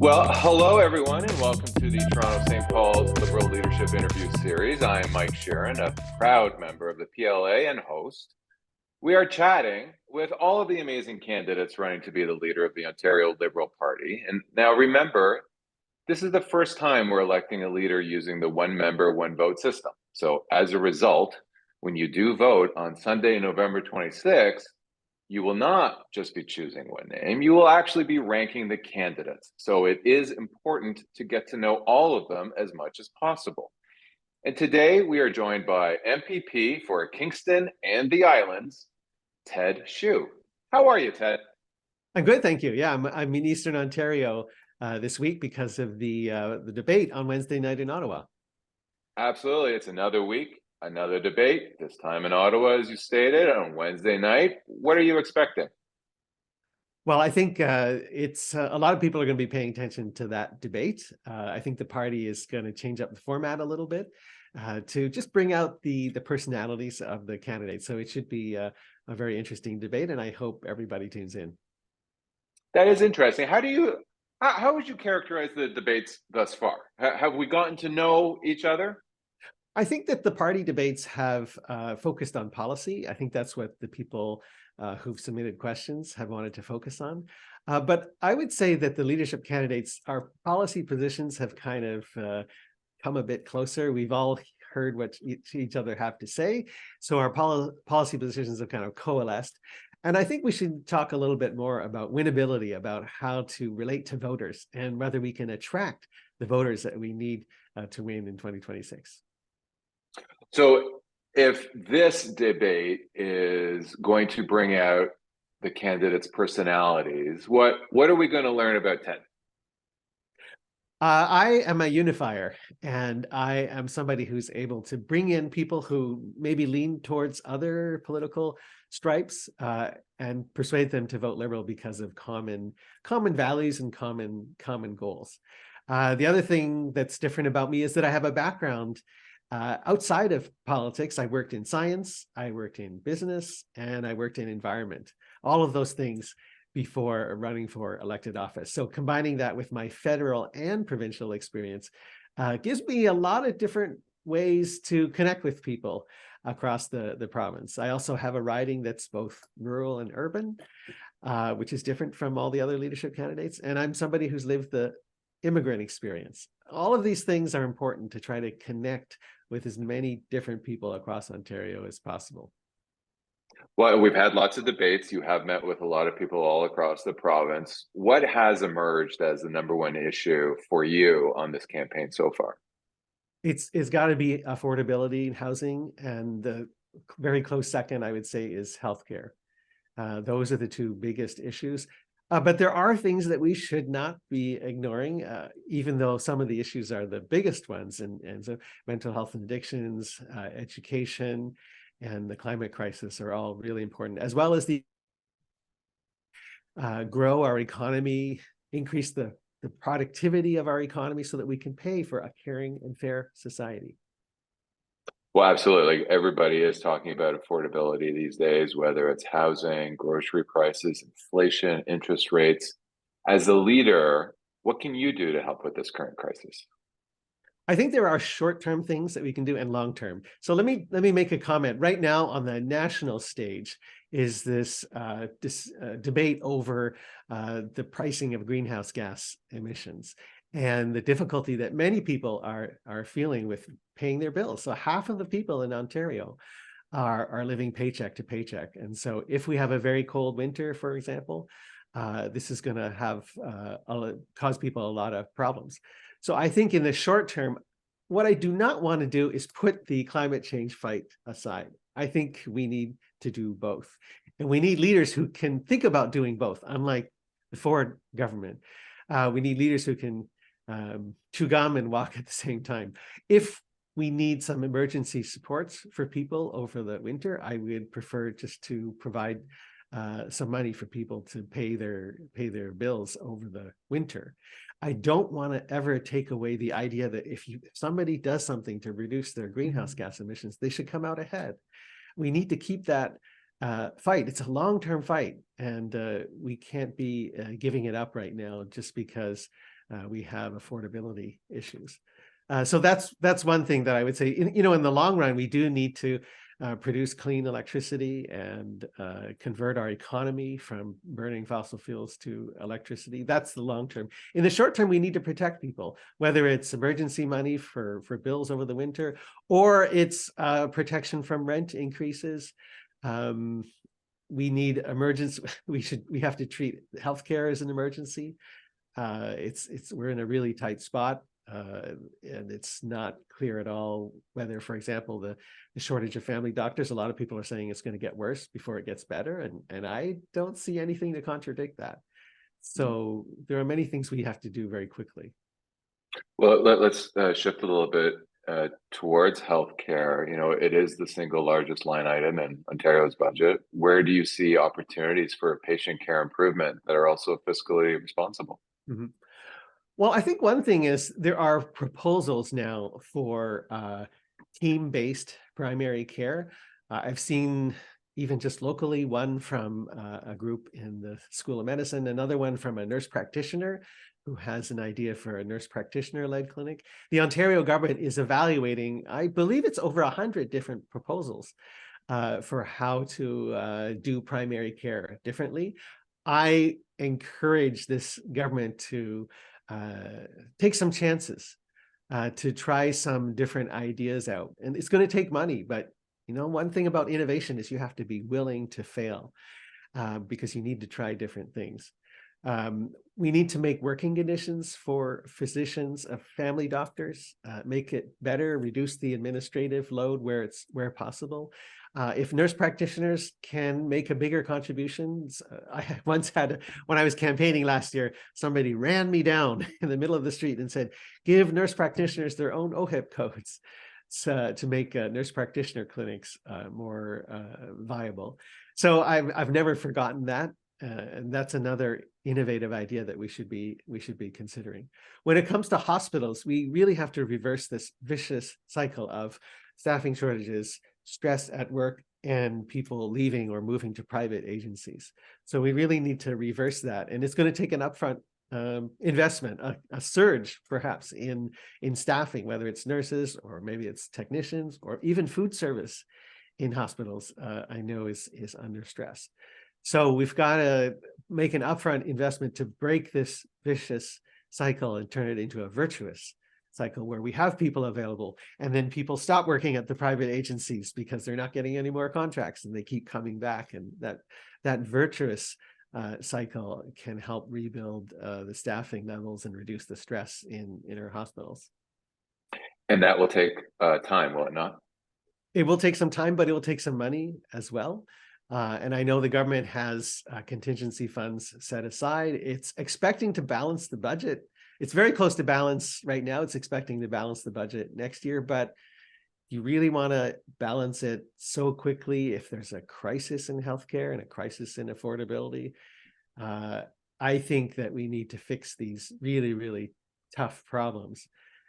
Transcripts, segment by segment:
Well, hello everyone, and welcome to the Toronto St. Paul's Liberal Leadership Interview Series. I am Mike Sheeran, a proud member of the PLA and host. We are chatting with all of the amazing candidates running to be the leader of the Ontario Liberal Party. And now remember, this is the first time we're electing a leader using the one member, one vote system. So as a result, when you do vote on Sunday, November 26th, you will not just be choosing one name, you will actually be ranking the candidates. So it is important to get to know all of them as much as possible. And today we are joined by MPP for Kingston and the Islands, Ted Hsu. How are you, Ted? I'm good, thank you. Yeah, I'm in Eastern Ontario this week because of the debate on Wednesday night in Ottawa. Absolutely. It's another week, another debate, this time in Ottawa, as you stated, on Wednesday night. What are you expecting? Well, I think it's a lot of people are going to be paying attention to that debate. I think the party is going to change up the format a little bit to just bring out the personalities of the candidates. So it should be a very interesting debate, and I hope everybody tunes in. That is interesting. How would you characterize the debates thus far? Have we gotten to know each other? I think that the party debates have focused on policy. I think that's what the people who've submitted questions have wanted to focus on. But I would say that the leadership candidates, our policy positions have kind of come a bit closer. We've all heard what each other have to say. So our policy positions have kind of coalesced. And I think we should talk a little bit more about winnability, about how to relate to voters and whether we can attract the voters that we need to win in 2026. So if this debate is going to bring out the candidates' personalities, what are we going to learn about Ted? I am a unifier, and I am somebody who's able to bring in people who maybe lean towards other political stripes and persuade them to vote Liberal because of common values and common goals. The other thing that's different about me is that I have a background outside of politics. I worked in science, I worked in business, and I worked in environment. All of those things before running for elected office. So combining that with my federal and provincial experience gives me a lot of different ways to connect with people across the province. I also have a riding that's both rural and urban, which is different from all the other leadership candidates. And I'm somebody who's lived the immigrant experience. All of these things are important to try to connect with as many different people across Ontario as possible. Well, we've had lots of debates. You have met with a lot of people all across the province. What has emerged as the number one issue for you on this campaign so far? It's got to be affordability in housing, and the very close second, I would say, is healthcare. Those are the two biggest issues. But there are things that we should not be ignoring, even though some of the issues are the biggest ones. And so mental health and addictions, education, and the climate crisis are all really important, as well as the grow our economy, increase the productivity of our economy so that we can pay for a caring and fair society. Well, absolutely. Everybody is talking about affordability these days, whether it's housing, grocery prices, inflation, interest rates. As a leader, what can you do to help with this current crisis? I think there are short-term things that we can do and long-term. So let me make a comment. Right now on the national stage is this debate over the pricing of greenhouse gas emissions and the difficulty that many people are feeling with paying their bills. So half of the people in Ontario are living paycheck to paycheck. And so if we have a very cold winter, for example, this is going to have cause people a lot of problems. So I think in the short term, what I do not want to do is put the climate change fight aside. I think we need to do both. And we need leaders who can think about doing both, unlike the Ford government. We need leaders who can chew gum and walk at the same time. If we need some emergency supports for people over the winter, I would prefer just to provide some money for people to pay their bills over the winter. I don't want to ever take away the idea that if somebody does something to reduce their greenhouse gas emissions, they should come out ahead. We need to keep that fight. It's a long-term fight, and we can't be giving it up right now just because we have affordability issues. So that's one thing that I would say. In the long run, we do need to produce clean electricity and convert our economy from burning fossil fuels to electricity. That's the long term. In the short term, we need to protect people, whether it's emergency money for bills over the winter, or it's protection from rent increases. We need emergency. We have to treat healthcare as an emergency. We're in a really tight spot. And it's not clear at all whether, for example, the shortage of family doctors, a lot of people are saying it's going to get worse before it gets better. And I don't see anything to contradict that. So there are many things we have to do very quickly. Well, let's shift a little bit towards healthcare. It is the single largest line item in Ontario's budget. Where do you see opportunities for patient care improvement that are also fiscally responsible? Mm-hmm. Well, I think one thing is there are proposals now for team-based primary care. I've seen even just locally, one from a group in the School of Medicine, another one from a nurse practitioner who has an idea for a nurse practitioner-led clinic. The Ontario government is evaluating, I believe it's over 100 different proposals for how to do primary care differently. I encourage this government to take some chances, to try some different ideas out. And it's going to take money, but one thing about innovation is you have to be willing to fail because you need to try different things. We need to make working conditions for physicians, family doctors, make it better, reduce the administrative load where possible. If nurse practitioners can make a bigger contribution, I once had, when I was campaigning last year, somebody ran me down in the middle of the street and said, give nurse practitioners their own OHIP codes to make nurse practitioner clinics more viable. So I've never forgotten that. And that's another innovative idea that we should be considering. When it comes to hospitals, we really have to reverse this vicious cycle of staffing shortages, stress at work, and people leaving or moving to private agencies. So we really need to reverse that. And it's going to take an upfront investment, a surge perhaps in staffing, whether it's nurses or maybe it's technicians or even food service in hospitals, I know is under stress. So we've got to make an upfront investment to break this vicious cycle and turn it into a virtuous cycle where we have people available, and then people stop working at the private agencies because they're not getting any more contracts and they keep coming back. And that virtuous cycle can help rebuild the staffing levels and reduce the stress in our hospitals. And that will take time, will it not? It will take some time, but it will take some money as well. And I know the government has contingency funds set aside. It's expecting to balance the budget. It's very close to balance right now. It's expecting to balance the budget next year, but you really want to balance it so quickly if there's a crisis in healthcare and a crisis in affordability. I think that we need to fix these really, really tough problems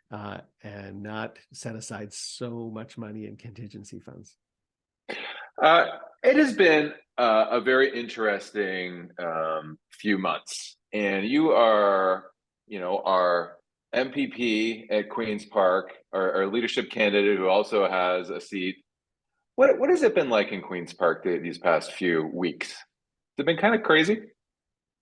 and not set aside so much money in contingency funds. It has been a very interesting few months, and you are, our MPP at Queen's Park, our leadership candidate who also has a seat. What has it been like in Queen's Park these past few weeks? Has it been kind of crazy?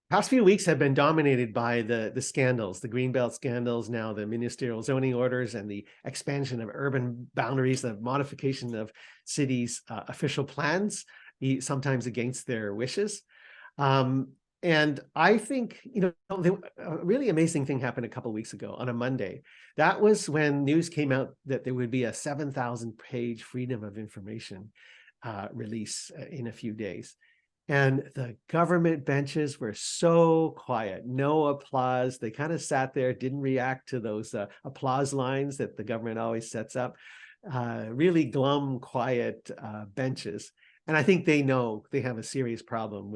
Past few weeks have been dominated by the scandals, the Greenbelt scandals, now the ministerial zoning orders and the expansion of urban boundaries, the modification of cities' official plans, sometimes against their wishes. And I think, a really amazing thing happened a couple of weeks ago on a Monday. That was when news came out that there would be a 7,000-page Freedom of Information release in a few days. And the government benches were so quiet, no applause. They kind of sat there, didn't react to those applause lines that the government always sets up. Really glum, quiet benches. And I think they know they have a serious problem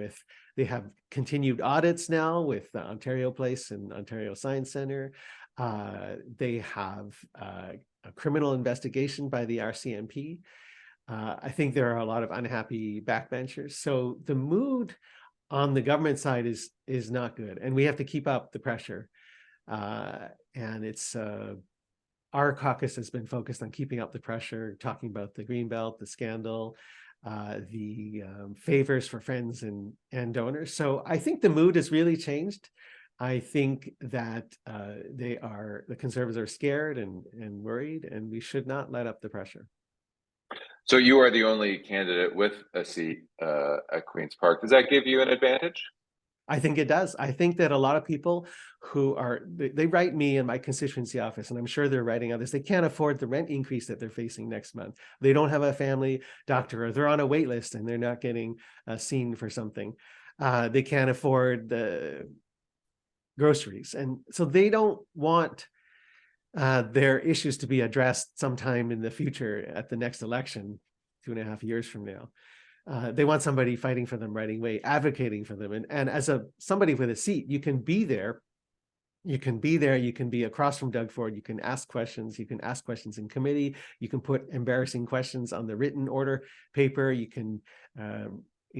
they have continued audits now with Ontario Place and Ontario Science Centre. They have a criminal investigation by the RCMP. I think there are a lot of unhappy backbenchers. So the mood on the government side is not good, and we have to keep up the pressure. And it's our caucus has been focused on keeping up the pressure, talking about the Greenbelt, the scandal, the favors for friends and donors. So I think the mood has really changed. I think that the Conservatives are scared and worried, and we should not let up the pressure. So you are the only candidate with a seat at Queen's Park. Does that give you an advantage? I think it does. I think that a lot of people who they write me in my constituency office, and I'm sure they're writing others, they can't afford the rent increase that they're facing next month. They don't have a family doctor, or they're on a wait list and they're not getting seen for something. They can't afford the groceries. And so they don't want their issues to be addressed sometime in the future at the next election, 2.5 years from now. They want somebody fighting for them right away, advocating for them. And as somebody with a seat, you can be there. You can be there. You can be across from Doug Ford. You can ask questions. You can ask questions in committee. You can put embarrassing questions on the written order paper. You can,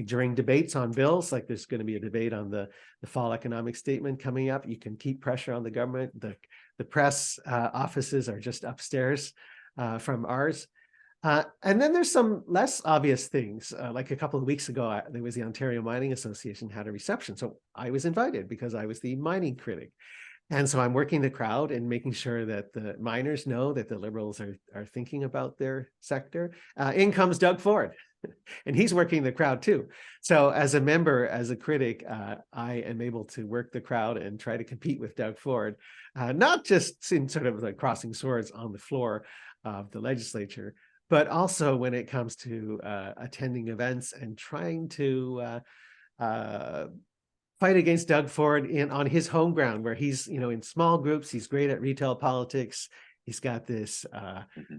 during debates on bills, like there's going to be a debate on the fall economic statement coming up, you can keep pressure on the government. The press offices are just upstairs from ours. And then there's some less obvious things. Like a couple of weeks ago, there was the Ontario Mining Association had a reception. So I was invited because I was the mining critic. And so I'm working the crowd and making sure that the miners know that the Liberals are thinking about their sector. In comes Doug Ford, and he's working the crowd too. So as a member, as a critic, I am able to work the crowd and try to compete with Doug Ford, not just in sort of like crossing swords on the floor of the legislature, but also when it comes to attending events and trying to fight against Doug Ford on his home ground, where he's, in small groups. He's great at retail politics. He's got this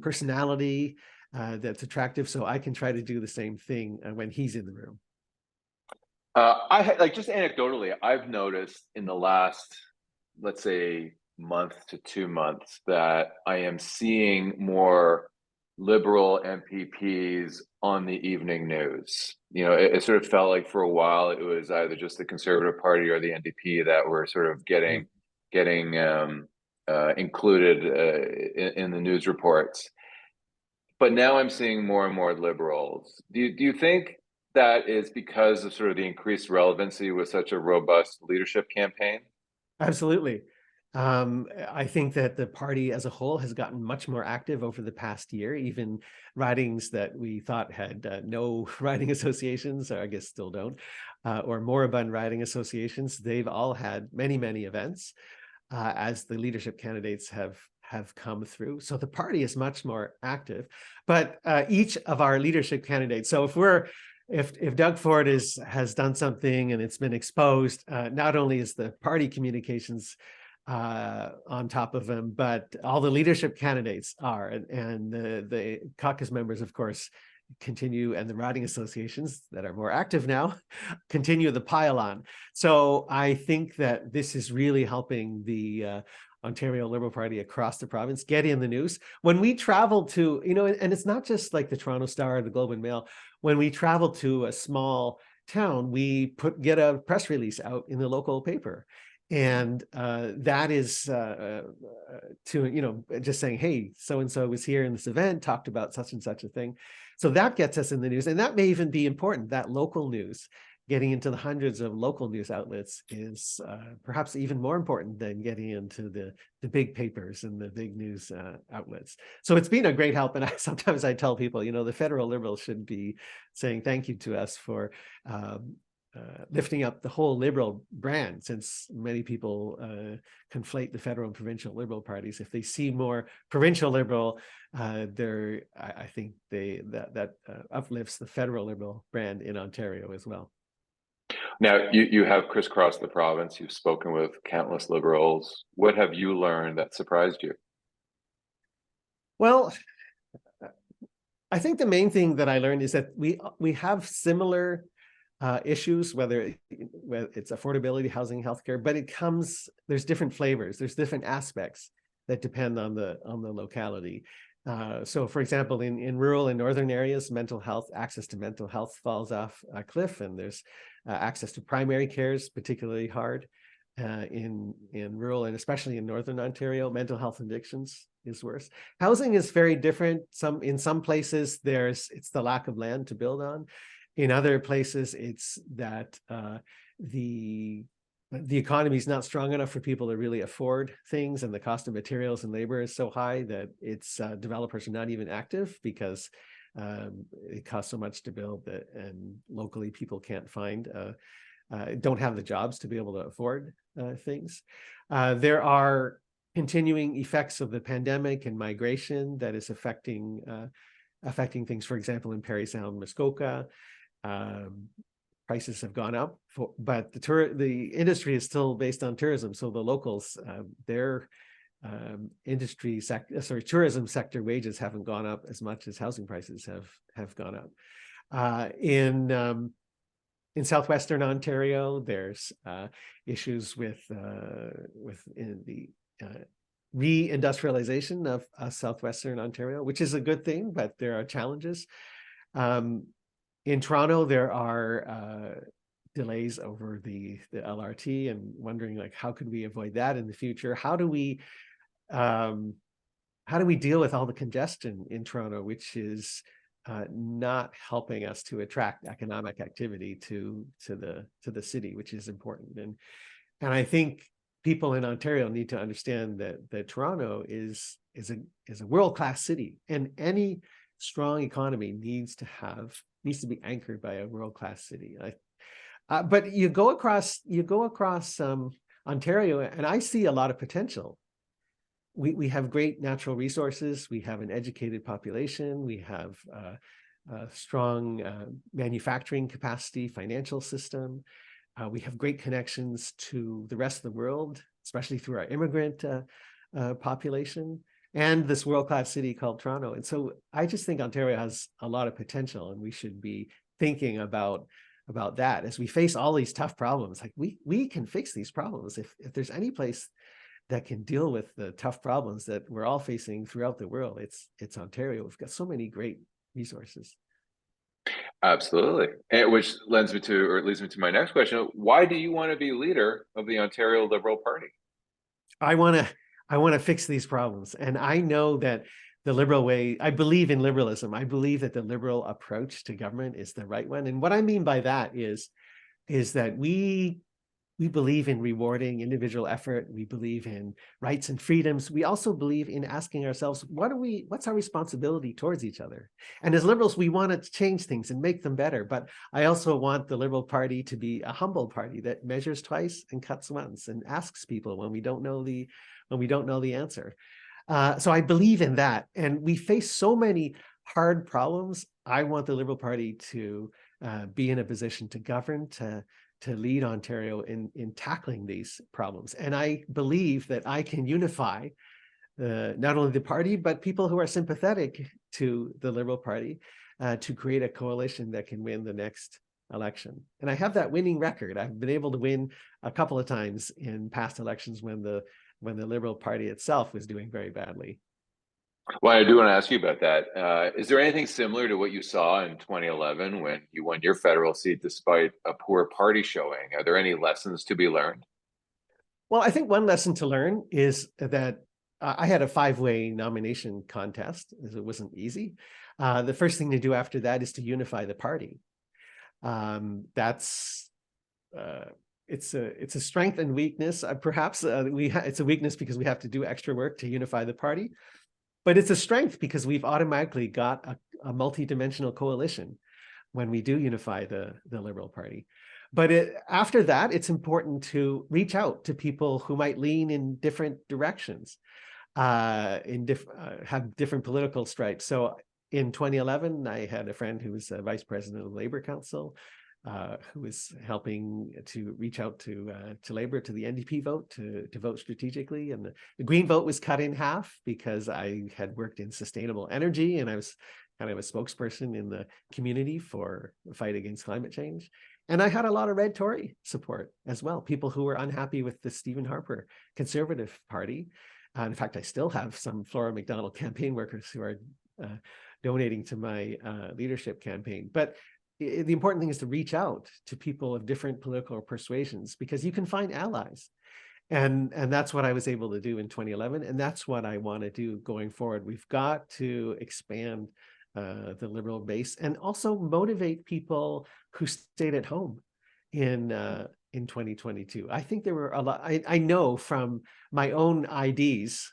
personality that's attractive. So I can try to do the same thing when he's in the room. Like just anecdotally, I've noticed in the last, let's say, month to 2 months that I am seeing more Liberal MPPs on the evening news. It sort of felt like for a while it was either just the Conservative Party or the NDP that were sort of getting included in the news reports. But now I'm seeing more and more Liberals. Do you think that is because of sort of the increased relevancy with such a robust leadership campaign? Absolutely. I think that the party as a whole has gotten much more active over the past year. Even ridings that we thought had no riding associations, or I guess still don't, or moribund riding associations, they've all had many, many events as the leadership candidates have come through. So the party is much more active. But each of our leadership candidates, so if Doug Ford has done something and it's been exposed, not only is the party communications on top of him, but all the leadership candidates are, and the caucus members, of course, continue, and the riding associations that are more active now continue the pile on. So I think that this is really helping the Ontario Liberal Party across the province get in the news. When we travel to, and it's not just like the Toronto Star or the Globe and Mail. When we travel to a small town, we get a press release out in the local paper. And that is to, just saying, hey, so-and-so was here in this event, talked about such and such a thing. So that gets us in the news. And that may even be important, that local news. Getting into the hundreds of local news outlets is perhaps even more important than getting into the big papers and the big news outlets. So it's been a great help. And sometimes I tell people, the federal Liberals should be saying thank you to us for lifting up the whole Liberal brand, since many people conflate the federal and provincial Liberal parties. If they see more provincial Liberal, I think that uplifts the federal Liberal brand in Ontario as well. Now, you have crisscrossed the province. You've spoken with countless Liberals. What have you learned that surprised you? Well, I think the main thing that I learned is that we have similar issues, whether it's affordability, housing, healthcare, but there's different flavors, there's different aspects that depend on the locality. So for example, in rural and northern areas, access to mental health falls off a cliff, and there's access to primary care is particularly hard. in rural and especially in Northern Ontario. Mental health addictions is worse. Housing is very different. In some places it's the lack of land to build on. In other places, it's that the economy is not strong enough for people to really afford things, and the cost of materials and labor is so high that it's developers are not even active because it costs so much to build that, and locally people can't find don't have the jobs to be able to afford things. There are continuing effects of the pandemic and migration that is affecting things. For example, in Parry Sound, Muskoka, prices have gone up, but the industry is still based on tourism. So the locals, their tourism sector wages haven't gone up as much as housing prices have gone up. In southwestern Ontario, there's issues with in the re-industrialization of southwestern Ontario, which is a good thing, but there are challenges. In Toronto, there are delays over the LRT, and wondering like how could we avoid that in the future? How do we deal with all the congestion in Toronto, which is not helping us to attract economic activity to the city, which is important. And I think people in Ontario need to understand that Toronto is a world-class city, and any strong economy needs to be anchored by a world-class city. But you go across Ontario, and I see a lot of potential. We have great natural resources. We have an educated population. We have a strong manufacturing capacity, financial system. We have great connections to the rest of the world, especially through our immigrant population, and this world-class city called Toronto. And so I just think Ontario has a lot of potential, and we should be thinking about that as we face all these tough problems. Like we can fix these problems. If there's any place that can deal with the tough problems that we're all facing throughout the world, it's Ontario. We've got so many great resources. Absolutely. And which leads me to my next question. Why do you want to be leader of the Ontario Liberal Party? I want to fix these problems. And I know that the liberal way, I believe in liberalism. I believe that the liberal approach to government is the right one. And what I mean by that is that we believe in rewarding individual effort. We believe in rights and freedoms. We also believe in asking ourselves, what's our responsibility towards each other? And as liberals, we want to change things and make them better. But I also want the Liberal Party to be a humble party that measures twice and cuts once, and asks people when we don't know the answer. So I believe in that. And we face so many hard problems. I want the Liberal Party to be in a position to govern, to lead Ontario in tackling these problems. And I believe that I can unify not only the party, but people who are sympathetic to the Liberal Party to create a coalition that can win the next election. And I have that winning record. I've been able to win a couple of times in past elections when the Liberal Party itself was doing very badly. Well, I do want to ask you about that. Is there anything similar to what you saw in 2011 when you won your federal seat despite a poor party showing? Are there any lessons to be learned? Well, I think one lesson to learn is that I had a 5-way nomination contest, as it wasn't easy. The first thing to do after that is to unify the party. It's a strength and weakness. Perhaps it's a weakness because we have to do extra work to unify the party. But it's a strength because we've automatically got a multi-dimensional coalition when we do unify the Liberal Party. But after that, it's important to reach out to people who might lean in different directions, have different political stripes. So in 2011, I had a friend who was vice president of the Labour Council, who was helping to reach out to Labour, to the NDP vote, to vote strategically. And the Green vote was cut in half because I had worked in sustainable energy, and I was kind of a spokesperson in the community for the fight against climate change. And I had a lot of Red Tory support as well, people who were unhappy with the Stephen Harper Conservative Party. In fact, I still have some Flora McDonald campaign workers who are donating to my leadership campaign. But the important thing is to reach out to people of different political persuasions, because you can find allies. And that's what I was able to do in 2011. And that's what I want to do going forward. We've got to expand the Liberal base and also motivate people who stayed at home in 2022. I think there were a lot. I know from my own IDs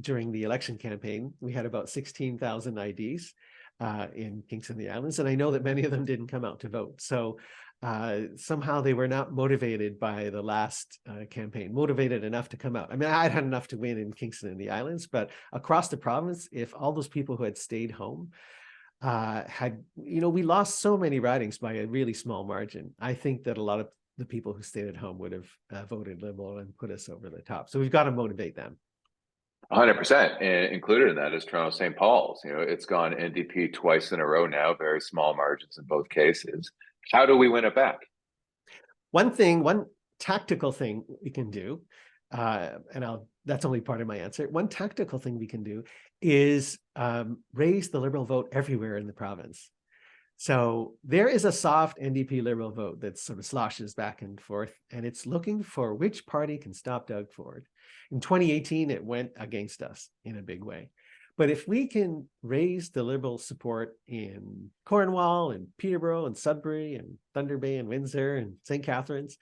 during the election campaign, we had about 16,000 IDs in Kingston and the Islands, and I know that many of them didn't come out to vote. So somehow they were not motivated by the last campaign, motivated enough to come out. I mean, I had enough to win in Kingston and the Islands, but across the province, if all those people who had stayed home had, we lost so many ridings by a really small margin. I think that a lot of the people who stayed at home would have voted Liberal and put us over the top. So we've got to motivate them. 100%. And included in that is Toronto St. Paul's. It's gone NDP twice in a row now, very small margins in both cases. How do we win it back? One tactical thing we can do, that's only part of my answer. One tactical thing we can do is raise the Liberal vote everywhere in the province. So there is a soft NDP Liberal vote that sort of sloshes back and forth, and it's looking for which party can stop Doug Ford. In 2018, it went against us in a big way. But if we can raise the Liberal support in Cornwall and Peterborough and Sudbury and Thunder Bay and Windsor and St. Catharines,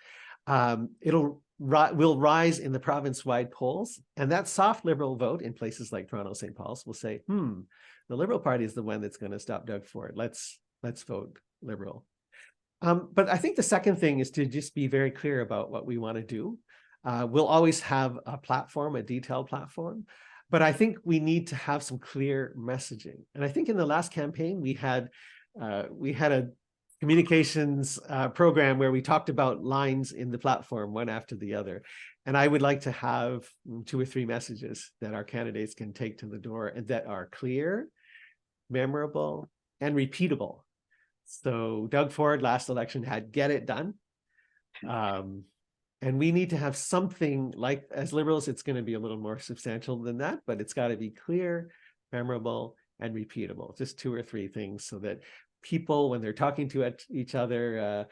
will rise in the province-wide polls. And that soft Liberal vote in places like Toronto, St. Paul's will say, the Liberal Party is the one that's going to stop Doug Ford. Let's vote Liberal. But I think the second thing is to just be very clear about what we want to do. We'll always have a platform, a detailed platform, but I think we need to have some clear messaging. And I think in the last campaign, we had a communications program where we talked about lines in the platform, one after the other. And I would like to have 2 or 3 messages that our candidates can take to the door and that are clear, memorable, and repeatable. So Doug Ford last election had "get it done." And we need to have something like, as Liberals, it's going to be a little more substantial than that, but it's got to be clear, memorable, and repeatable. Just 2 or 3 things so that people, when they're talking to each other,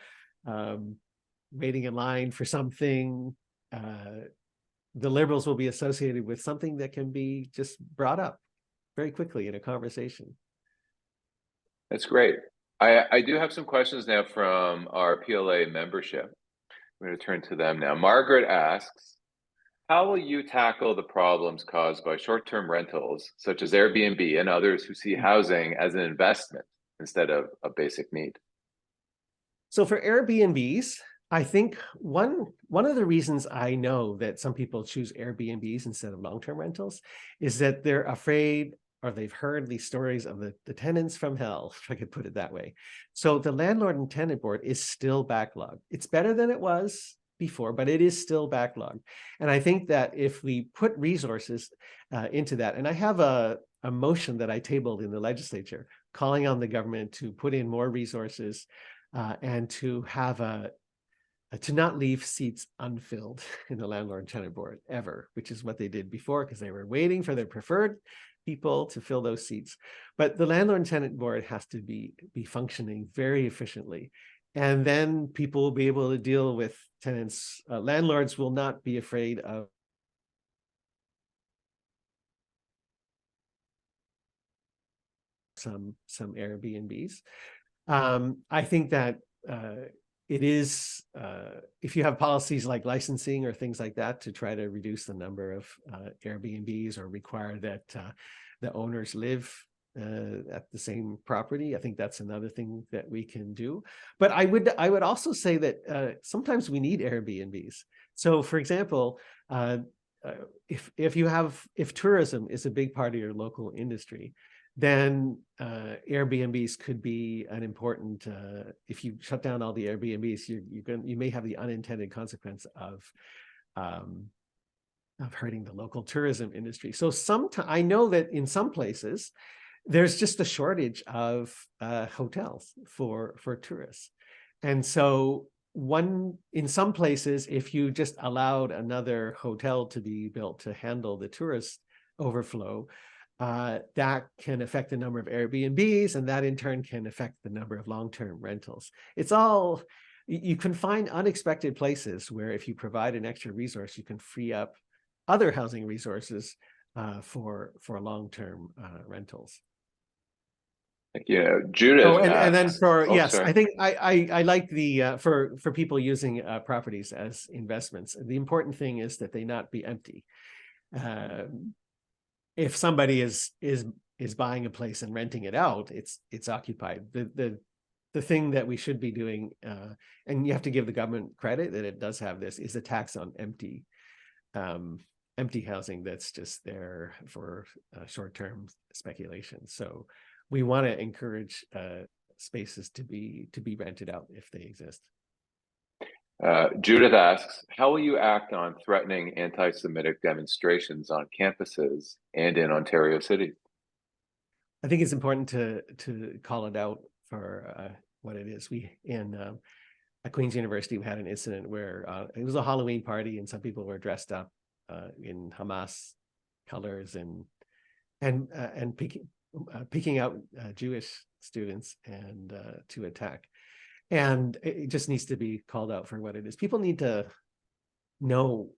waiting in line for something, the Liberals will be associated with something that can be just brought up very quickly in a conversation. That's great. I do have some questions now from our PLA membership. I'm going to turn to them now. Margaret asks, how will you tackle the problems caused by short-term rentals, such as Airbnb and others who see housing as an investment instead of a basic need? So for Airbnbs, I think one of the reasons I know that some people choose Airbnbs instead of long-term rentals is that they're afraid, or they've heard these stories of the tenants from hell, if I could put it that way. So the Landlord and Tenant Board is still backlogged. It's better than it was before, but it is still backlogged. And I think that if we put resources into that, and I have a motion that I tabled in the legislature calling on the government to put in more resources and to have to not leave seats unfilled in the Landlord and Tenant Board ever, which is what they did before, because they were waiting for their preferred people to fill those seats. But the Landlord and Tenant Board has to be functioning very efficiently. And then people will be able to deal with tenants. Landlords will not be afraid of some Airbnbs. I think that it is, if you have policies like licensing or things like that to try to reduce the number of Airbnbs or require that the owners live at the same property, I think that's another thing that we can do. But I would also say that sometimes we need Airbnbs. So for example, if tourism is a big part of your local industry, then Airbnbs could be an important, if you shut down all the Airbnbs, you may have the unintended consequence of hurting the local tourism industry. So I know that in some places, there's just a shortage of hotels for tourists. And so in some places, if you just allowed another hotel to be built to handle the tourist overflow, that can affect the number of Airbnbs, and that in turn can affect the number of long-term rentals. It's all, you can find unexpected places where if you provide an extra resource, you can free up other housing resources for long-term rentals. Yeah, Judith Oh, and then asks, for, oh, yes, sorry. I think I like the for people using properties as investments. The important thing is that they not be empty. If somebody is buying a place and renting it out, it's occupied. The thing that we should be doing, and you have to give the government credit that it does have this, is a tax on empty housing that's just there for short-term speculation. So we want to encourage spaces to be rented out if they exist. Judith asks, how will you act on threatening anti-Semitic demonstrations on campuses and in Ontario City? I think it's important to call it out for what it is. We at Queen's University, we had an incident where it was a Halloween party and some people were dressed up in Hamas colors and picking out Jewish students and to attack. And it just needs to be called out for what it is. People need to know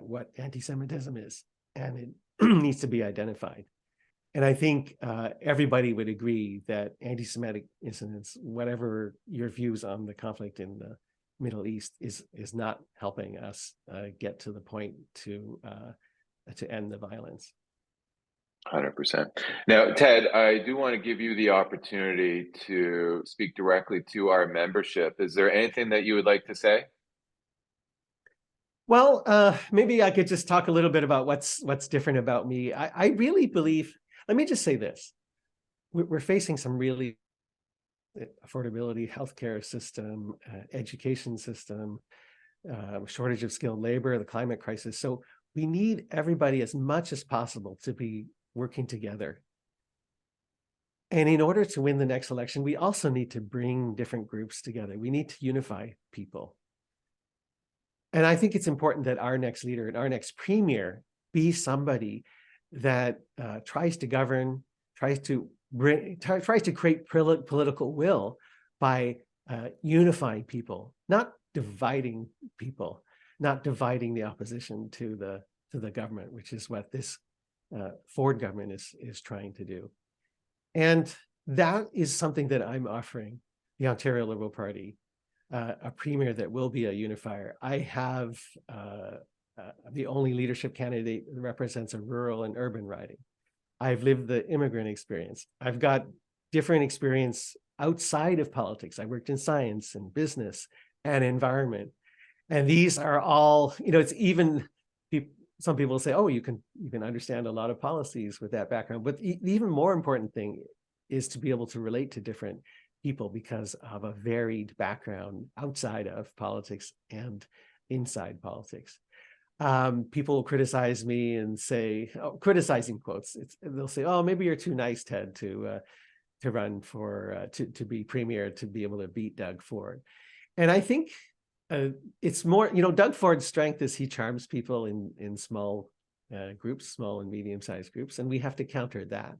what anti-Semitism is, and it needs to be identified. And I think everybody would agree that anti-Semitic incidents, whatever your views on the conflict in the Middle East, is not helping us get to the point to end the violence. 100%. Now, Ted, I do want to give you the opportunity to speak directly to our membership. Is there anything that you would like to say? Well, maybe I could just talk a little bit about what's different about me. I really believe, let me just say this. We're facing some really affordability, healthcare system, education system, shortage of skilled labor, the climate crisis. So we need everybody as much as possible to be working together. And in order to win the next election, we also need to bring different groups together. We need to unify people. And I think it's important that our next leader and our next premier be somebody that tries to govern, tries to create political will by unifying people, not dividing people, not dividing the opposition to the government, which is what this Ford government is trying to do. And that is something that I'm offering the Ontario Liberal Party, a premier that will be a unifier. I have the only leadership candidate that represents a rural and urban riding. I've lived the immigrant experience. I've got different experience outside of politics. I worked in science and business and environment. And these are all, it's even, some people say, oh, you can understand a lot of policies with that background. But the even more important thing is to be able to relate to different people because of a varied background outside of politics and inside politics. People criticize me and say, criticizing quotes, they'll say, oh, maybe you're too nice, Ted, to run for, to be premier, to be able to beat Doug Ford. And I think it's more, Doug Ford's strength is he charms people in small groups, small and medium-sized groups, and we have to counter that.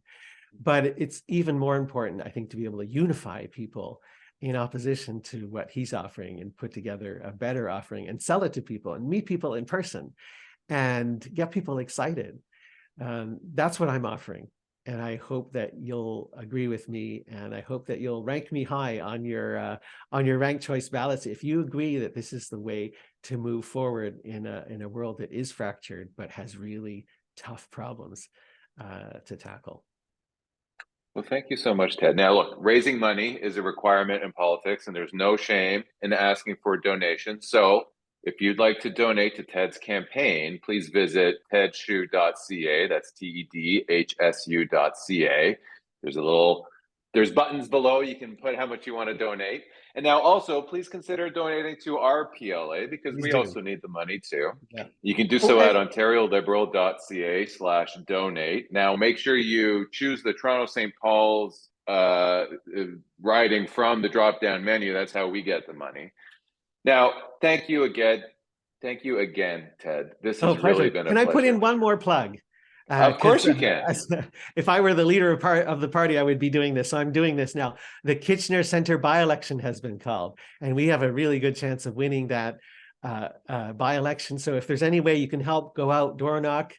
But it's even more important, I think, to be able to unify people in opposition to what he's offering and put together a better offering and sell it to people and meet people in person and get people excited. That's what I'm offering. And I hope that you'll agree with me, and I hope that you'll rank me high on your ranked choice ballots if you agree that this is the way to move forward in a world that is fractured but has really tough problems to tackle. Well, thank you so much, Ted. Now, look, raising money is a requirement in politics, and there's no shame in asking for a donation. So if you'd like to donate to Ted's campaign, please visit tedshu.ca. That's TEDHSU.ca. There's buttons below. You can put how much you want to donate. And now also, please consider donating to our PLA because we also need the money too. Yeah. You can do so at ontarioliberal.ca/donate. Now, make sure you choose the Toronto St. Paul's riding from the drop-down menu. That's how we get the money. Now, thank you again. Thank you again, Ted. This has really been a pleasure. Can I put in one more plug? Of course 'Cause you can. if I were the leader of the party, I would be doing this. So I'm doing this now. The Kitchener Center by-election has been called, and we have a really good chance of winning that by-election. So if there's any way you can help, go out, door knock,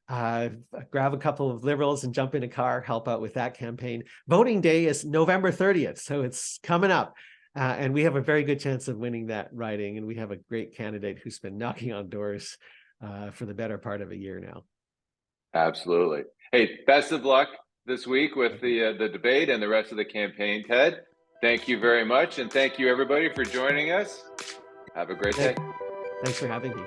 grab a couple of Liberals and jump in a car, help out with that campaign. Voting day is November 30th, so it's coming up. And we have a very good chance of winning that riding. And we have a great candidate who's been knocking on doors for the better part of a year now. Absolutely. Hey, best of luck this week with the debate and the rest of the campaign, Ted. Thank you very much. And thank you, everybody, for joining us. Have a great day. Thanks for having me.